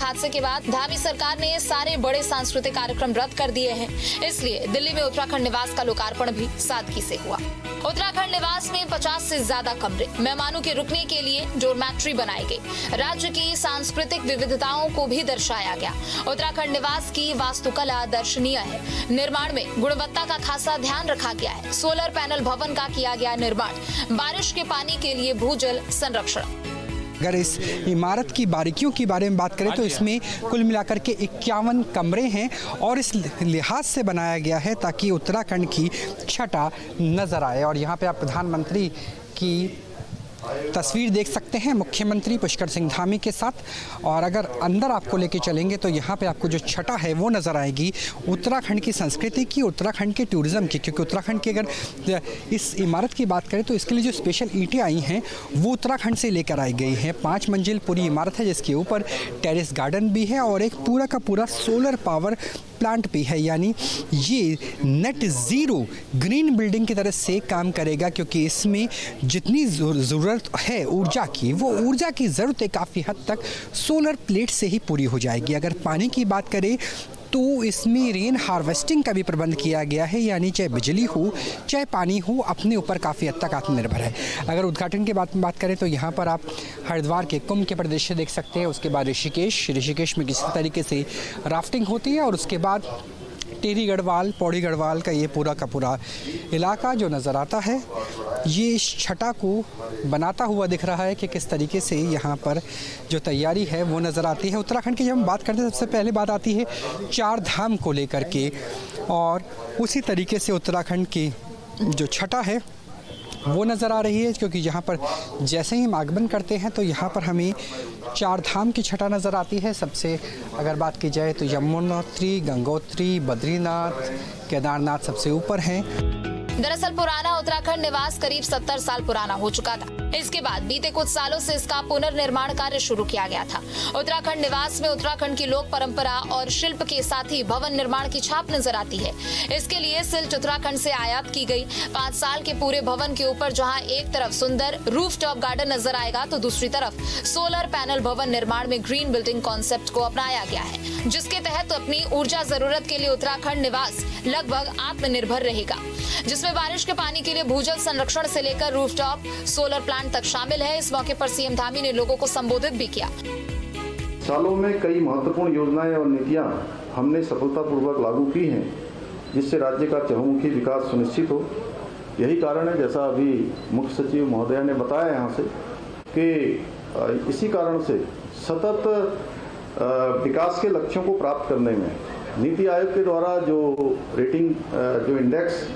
हादसे के बाद धामी सरकार ने सारे बड़े सांस्कृतिक कार्यक्रम रद्द कर दिए हैं। इसलिए दिल्ली में उत्तराखंड निवास का लोकार्पण भी सादगी से हुआ। उत्तराखंड निवास में 50 से ज्यादा कमरे, मेहमानों के रुकने के लिए डोरमेट्री बनाई गई। राज्य की सांस्कृतिक विविधताओं को भी दर्शाया गया। उत्तराखंड निवास की वास्तुकला दर्शनीय है। निर्माण में गुणवत्ता का खासा ध्यान रखा गया है। सोलर पैनल भवन का किया गया निर्माण। बारिश के पानी के लिए भूजल संरक्षण। अगर इस इमारत की बारीकियों के बारे में बात करें तो इसमें कुल मिलाकर के 51 कमरे हैं और इस लिहाज से बनाया गया है ताकि उत्तराखंड की छटा नज़र आए। और यहाँ पे आप प्रधानमंत्री की तस्वीर देख सकते हैं, मुख्यमंत्री पुष्कर सिंह धामी के साथ। और अगर अंदर आपको लेके चलेंगे तो यहाँ पे आपको जो छटा है वो नज़र आएगी उत्तराखंड की संस्कृति की, उत्तराखंड के टूरिज़्म की। क्योंकि उत्तराखंड की अगर इस इमारत की बात करें तो इसके लिए जो स्पेशल ईंटें आई हैं वो उत्तराखंड से लेकर आई गई हैं। 5 मंजिल पूरी इमारत है जिसके ऊपर टेरेस गार्डन भी है और एक पूरा का पूरा सोलर पावर प्लांट भी है। यानी ये नेट ज़ीरो ग्रीन बिल्डिंग की तरह से काम करेगा, क्योंकि इसमें जितनी ज़रूरत है ऊर्जा की, वो ऊर्जा की ज़रूरतें काफ़ी हद तक सोलर प्लेट से ही पूरी हो जाएगी। अगर पानी की बात करें तो इसमें रेन हार्वेस्टिंग का भी प्रबंध किया गया है। यानी चाहे बिजली हो चाहे पानी हो, अपने ऊपर काफ़ी हद तक आत्मनिर्भर है। अगर उद्घाटन की बात करें तो यहाँ पर आप हरिद्वार के कुंभ के परिदृश्य देख सकते हैं। उसके बाद ऋषिकेश में किसी तरीके से राफ्टिंग होती है और उसके बाद टिहरी गढ़वाल, पौड़ी गढ़वाल का ये पूरा का पूरा इलाका जो नज़र आता है, ये इस छटा को बनाता हुआ दिख रहा है कि किस तरीके से यहाँ पर जो तैयारी है वो नज़र आती है। उत्तराखंड की जब हम बात करते हैं सबसे पहले बात आती है 4 धाम को लेकर के, और उसी तरीके से उत्तराखंड की जो छटा है वो नज़र आ रही है। क्योंकि यहाँ पर जैसे ही हम आगमन करते हैं तो यहाँ पर हमें 4 धाम की छटा नज़र आती है। सबसे अगर बात की जाए तो यमुनोत्री, गंगोत्री, बद्रीनाथ, केदारनाथ सबसे ऊपर हैं। दरअसल पुराना उत्तराखंड निवास करीब 70 साल पुराना हो चुका था। इसके बाद बीते कुछ सालों से इसका पुनर्निर्माण कार्य शुरू किया गया था। उत्तराखंड निवास में उत्तराखंड की लोक परंपरा और शिल्प के साथ ही भवन निर्माण की छाप नजर आती है। इसके लिए सिल्ट उत्तराखंड से आयात की गई। 5 साल के पूरे भवन के ऊपर जहां एक तरफ सुंदर रूफटॉप गार्डन नजर आएगा तो दूसरी तरफ सोलर पैनल भवन निर्माण में ग्रीन बिल्डिंग कॉन्सेप्ट को अपनाया गया है, जिसके तहत अपनी ऊर्जा जरूरत के लिए उत्तराखंड निवास लगभग आत्मनिर्भर रहेगा, जिसमें बारिश के पानी के लिए भूजल संरक्षण से लेकर रूफटॉप सोलर प्लांट तक शामिल है। इस मौके पर सीएम धामी ने लोगों को संबोधित भी किया। सालों में कई महत्वपूर्ण योजनाएं और नीतियां हमने सफलतापूर्वक लागू की हैं, जिससे राज्य का चहुमुखी विकास सुनिश्चित हो। यही कारण है, जैसा अभी मुख्य सचिव महोदय ने बताया यहाँ से, कि इसी कारण से सतत विकास के लक्ष्यों को प्राप्त करने में नीति आयोग के द्वारा जो रेटिंग जो इंडेक्स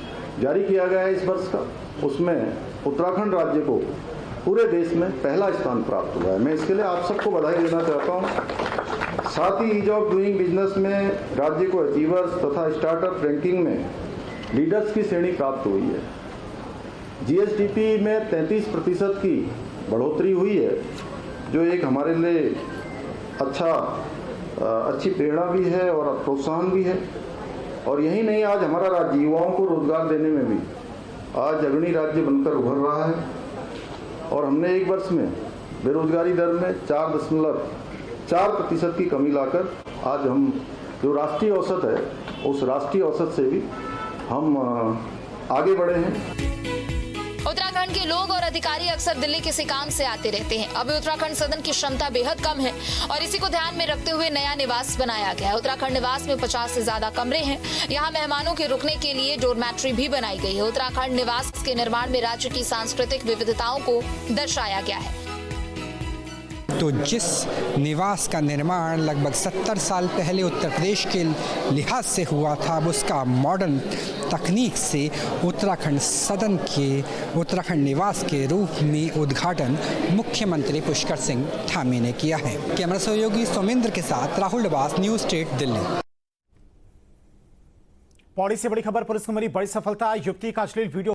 जारी किया गया है इस वर्ष का, उसमें उत्तराखंड राज्य को पूरे देश में पहला स्थान प्राप्त हुआ है। मैं इसके लिए आप सबको बधाई देना चाहता हूँ। साथ ही ईज ऑफ डूइंग बिजनेस में राज्य को अचीवर्स तथा स्टार्टअप रैंकिंग में लीडर्स की श्रेणी प्राप्त हुई है। जीएसडीपी में 33% की बढ़ोतरी हुई है, जो एक हमारे लिए अच्छी प्रेरणा भी है और प्रोत्साहन भी है। और यही नहीं, आज हमारा राज्य युवाओं को रोजगार देने में भी आज अग्रणी राज्य बनकर उभर रहा है। और हमने एक वर्ष में बेरोजगारी दर में 4.4% की कमी लाकर आज हम जो राष्ट्रीय औसत है उस राष्ट्रीय औसत से भी हम आगे बढ़े हैं। उत्तराखंड के लोग और अधिकारी अक्सर दिल्ली किसी काम से आते रहते हैं। अभी उत्तराखंड सदन की क्षमता बेहद कम है और इसी को ध्यान में रखते हुए नया निवास बनाया गया है। उत्तराखंड निवास में 50 से ज्यादा कमरे हैं। यहाँ मेहमानों के रुकने के लिए डोरमेट्री भी बनाई गई है। उत्तराखंड निवास के निर्माण में राज्य की सांस्कृतिक विविधताओं को दर्शाया गया है। तो जिस निवास का निर्माण लगभग 70 साल पहले उत्तर प्रदेश के लिहाज से हुआ था, अब उसका मॉडर्न तकनीक से उत्तराखंड सदन के उत्तराखंड निवास के रूप में उद्घाटन मुख्यमंत्री पुष्कर सिंह धामी ने किया है। कैमरा सहयोगी सोमेंद्र के साथ राहुल डबास, न्यूज़ स्टेट, दिल्ली। पौड़ी से बड़ी खबर, पुलिस को मिली बड़ी सफलता। युवती का अश्लील वीडियो